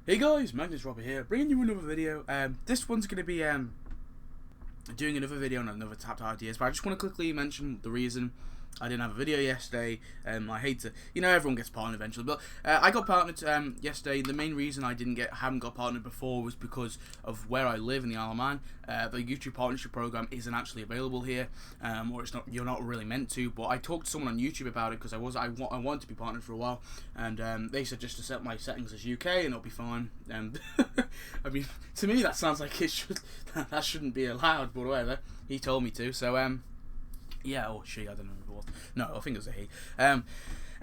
Hey guys, Magnus here, bringing you another video. This one's going to be doing another video on another tapped ideas, but I just want to quickly mention the reason I didn't have a video yesterday. I hate to, everyone gets partnered eventually, but I got partnered yesterday. The main reason I haven't got partnered before was because of where I live in the Isle of Man. The YouTube partnership program isn't actually available here, or it's not. You're not really meant to. But I talked to someone on YouTube about it because I wanted to be partnered for a while, and they said just to set my settings as UK and it'll be fine. And I mean, to me that sounds like that shouldn't be allowed, but whatever. He told me to, so yeah, or she, I don't know if it was. No, I think it was a he.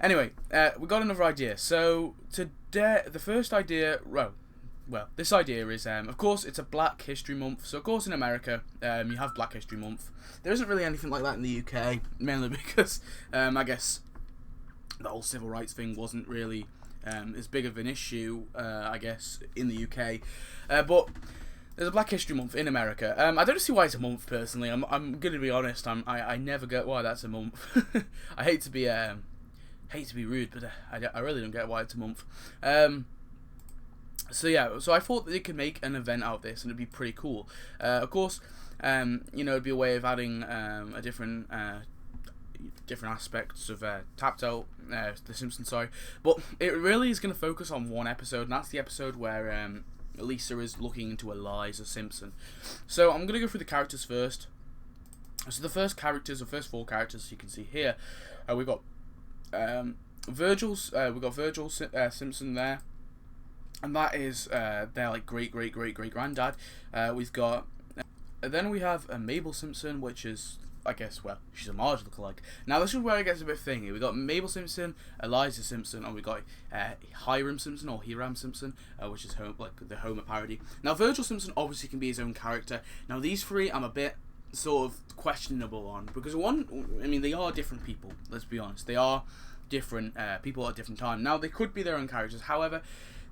Anyway, we got another idea. So, today, the first idea, well, this idea is, of course, it's a Black History Month. So, of course, in America, you have Black History Month. There isn't really anything like that in the UK, mainly because, I guess, the whole civil rights thing wasn't really as big of an issue, I guess, in the UK. But there's a Black History Month in America. I don't see why it's a month personally. I'm gonna be honest. I never get why that's a month. I hate to be rude, but I really don't get why it's a month. So yeah, so I thought that they could make an event out of this and it'd be pretty cool. Of course, it'd be a way of adding a different aspects of tapped out the Simpsons. Sorry, but it really is going to focus on one episode, and that's the episode where Lisa is looking into Eliza Simpson. So I'm going to go through the characters first. So the first four characters you can see here, we've got Virgil Simpson there, and that is their like great granddad. We've got then we have Mabel Simpson, which is, I guess, well, she's a Marge lookalike. Now this is where it gets a bit thingy. We got Mabel Simpson, Eliza Simpson, and we got Hiram Simpson or Hiram Simpson, which is the Homer parody. Now Virgil Simpson obviously can be his own character. Now these three I'm a bit sort of questionable on because they are different people. Let's be honest, they are different people at different times. Now they could be their own characters. However,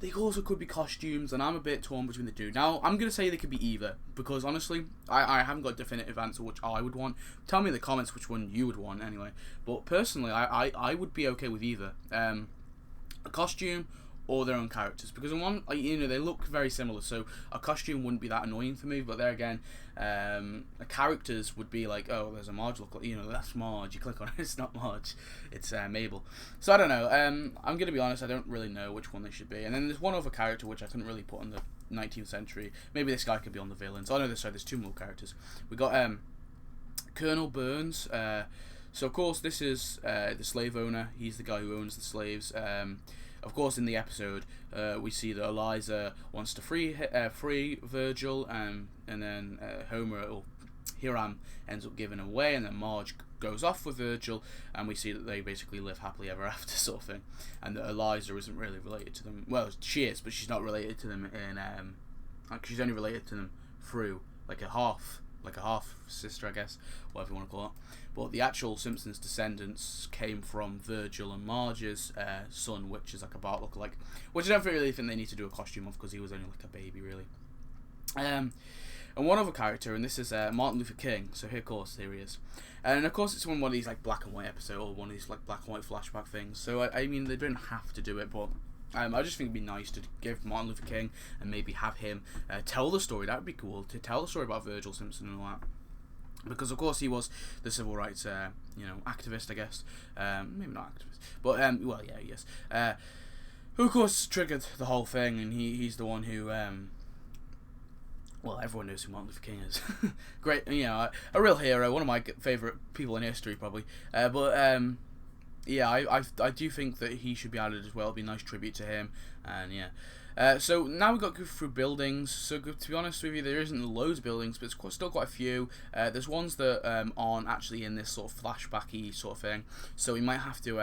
they also could be costumes, and I'm a bit torn between the two. Now, I'm going to say they could be either, because honestly, I haven't got a definitive answer which I would want. Tell me in the comments which one you would want, anyway. But personally, I would be okay with either. A costume or their own characters, because in one, they look very similar, so a costume wouldn't be that annoying for me, but there again, the characters would be like, oh, there's a Marge look, that's Marge, you click on it, it's not Marge, it's Mabel. So I don't know, I'm going to be honest, I don't really know which one they should be. And then there's one other character which I couldn't really put on the 19th century, maybe this guy could be on the villains. Oh no, there's two more characters. We got Colonel Burns. So of course this is the slave owner, he's the guy who owns the slaves. Of course, in the episode, we see that Eliza wants to free Virgil, and then Hiram ends up giving him away, and then Marge goes off with Virgil, and we see that they basically live happily ever after, sort of thing, and that Eliza isn't really related to them. Well, she is, but she's not related to them she's only related to them through like a half sister, I guess, whatever you want to call it. But the actual Simpsons descendants came from Virgil and Marge's son, which is like a Bart lookalike, which I don't really think they need to do a costume of because he was only like a baby, really. And one other character, and this is Martin Luther King. So here he is, and of course it's one of these like black and white episode or one of these like black and white flashback things. So I mean they don't have to do it, but I just think it'd be nice to give Martin Luther King and maybe have him tell the story. That would be cool, to tell the story about Virgil Simpson and all that. Because of course he was the civil rights, activist, I guess. Maybe not activist, but well, yeah, yes. Who of course triggered the whole thing, and he's the one who, well, everyone knows who Martin Luther King is. Great, a real hero, one of my favourite people in history, probably. Yeah, I do think that he should be added as well. It'd be a nice tribute to him, and yeah. So now we've got to go through buildings. So to be honest with you, there isn't loads of buildings, but it's still quite a few. There's ones that aren't actually in this sort of flashbacky sort of thing. So we might have to.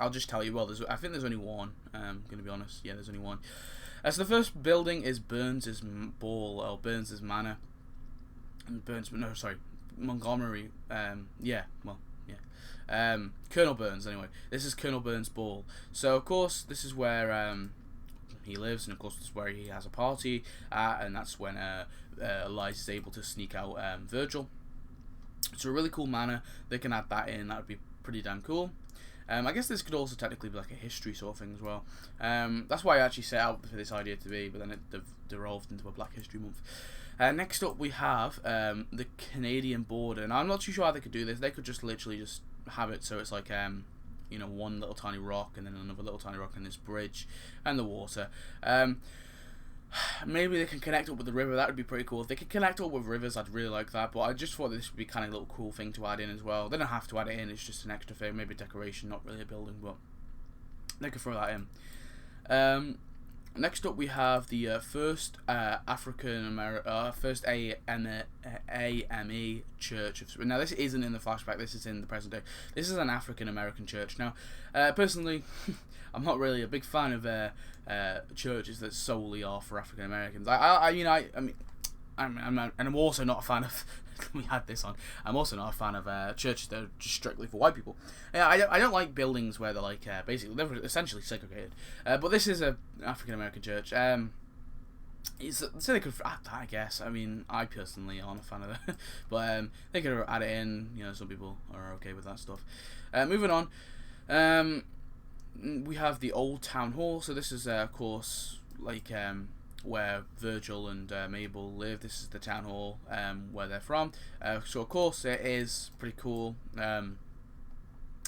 I'll just tell you. Well, I think there's only one. I'm gonna be honest. Yeah, there's only one. So the first building is Burns's Ball or Burns's Manor. Montgomery. Colonel Burns. Anyway, this is Colonel Burns' Ball. So of course this is where he lives, and of course this is where he has a party, and that's when Eliza is able to sneak out Virgil. It's a really cool manor. They can add that in. That would be pretty damn cool. I guess this could also technically be like a history sort of thing as well. That's why I actually set out for this idea to be, but then it devolved into a Black History Month. Next up we have the Canadian border, and I'm not too sure how they could do this. They could just literally just have it so it's like you know, one little tiny rock and then another little tiny rock and this bridge and the water. Maybe they can connect up with the river. That would be pretty cool. If they could connect up with rivers, I'd really like that. But I just thought this would be kind of a little cool thing to add in as well. They don't have to add it in. It's just an extra thing. Maybe decoration, not really a building, but they could throw that in. Next up, we have the first first AME church. Now, this isn't in the flashback. This is in the present day. This is an African American church. Now, personally, I'm not really a big fan of churches that solely are for African Americans. I'm also not a fan of. We had this on. I'm also not a fan of churches that are just strictly for white people. Yeah, I don't like buildings where they're like basically they're essentially segregated. But this is a African American church. So they could add that, I guess. I mean, I personally aren't a fan of it, but they could add it in. You know, some people are okay with that stuff. Moving on, we have the old town hall. So this is of course like where Virgil and Mabel live. This is the town hall where they're from. So of course it is pretty cool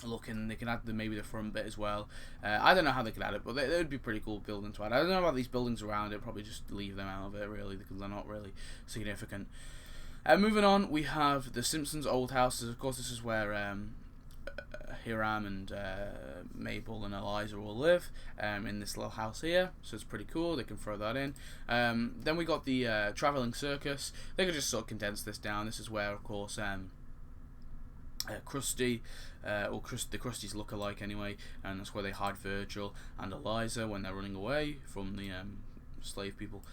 looking. They can add maybe the front bit as well. I don't know how they could add it, but it would be pretty cool building to add. I don't know about these buildings around it. Probably just leave them out of it really because they're not really significant. Moving on, we have the Simpsons Old Houses. Of course, this is where Hiram and Mabel and Eliza all live in this little house here, so it's pretty cool. They can throw that in. Then we got the traveling circus. They could just sort of condense this down. This is where, of course, Krusty, or the Krusties look alike anyway, and that's where they hide Virgil and Eliza when they're running away from the slave people.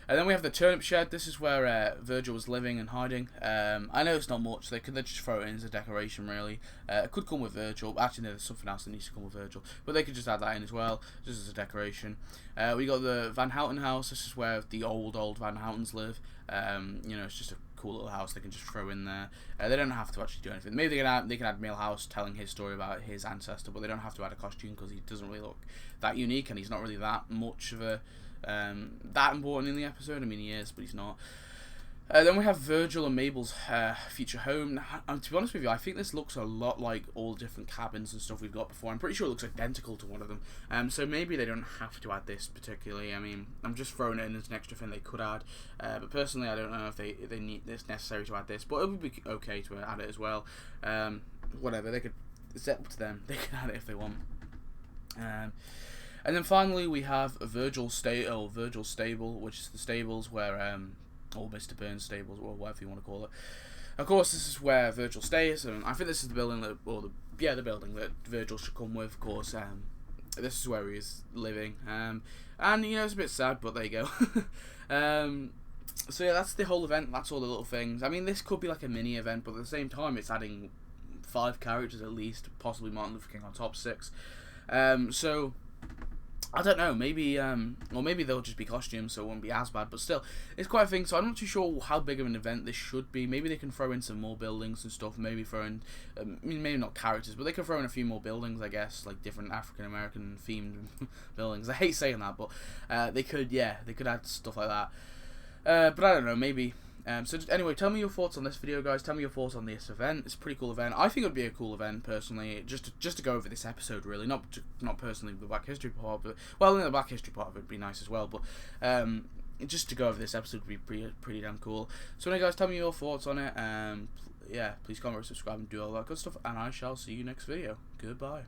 And then we have the turnip shed. This is where Virgil was living and hiding. I know it's not much. They could just throw it in as a decoration, really. It could come with Virgil. Actually, no, there's something else that needs to come with Virgil. But they could just add that in as well, just as a decoration. We got the Houten House. This is where the old Van Houtens live. You know, it's just a cool little house they can just throw in there. They don't have to actually do anything. Maybe they can add Milhouse telling his story about his ancestor, but they don't have to add a costume because he doesn't really look that unique and he's not really that much of a that important in the episode. I mean, he is, but he's not. Then we have Virgil and Mabel's future home. And to be honest with you, I think this looks a lot like all the different cabins and stuff we've got before. I'm pretty sure it looks identical to one of them. So maybe they don't have to add this particularly. I mean, I'm just throwing it in as an extra thing they could add. But personally, I don't know if they need this necessary to add this. But it would be okay to add it as well. Whatever, they could. It's up to them. They can add it if they want. And then finally we have Virgil's stable, which is the stables where or Mr. Burns stables, or whatever you want to call it. Of course, this is where Virgil stays, and I think this is the building that, the building that Virgil should come with. Of course, this is where he is living, and you know it's a bit sad, but there you go. So yeah, that's the whole event. That's all the little things. I mean, this could be like a mini event, but at the same time, it's adding 5 characters at least, possibly Martin Luther King on top 6. So I don't know, maybe, or maybe they'll just be costumes, so it won't be as bad, but still, it's quite a thing, so I'm not too sure how big of an event this should be. Maybe they can throw in some more buildings and stuff, maybe throw in, maybe not characters, but they can throw in a few more buildings, I guess, like different African-American themed buildings. I hate saying that, but they could add stuff like that. But I don't know, maybe. So anyway, tell me your thoughts on this video, guys. Tell me your thoughts on this event. It's a pretty cool event. I think it would be a cool event, personally, just to go over this episode, really. Not personally the Black History part, but, well, the Black History part of it would be nice as well, but just to go over this episode would be pretty damn cool. So anyway, guys, tell me your thoughts on it. Yeah, please comment, subscribe, and do all that good stuff, and I shall see you next video. Goodbye.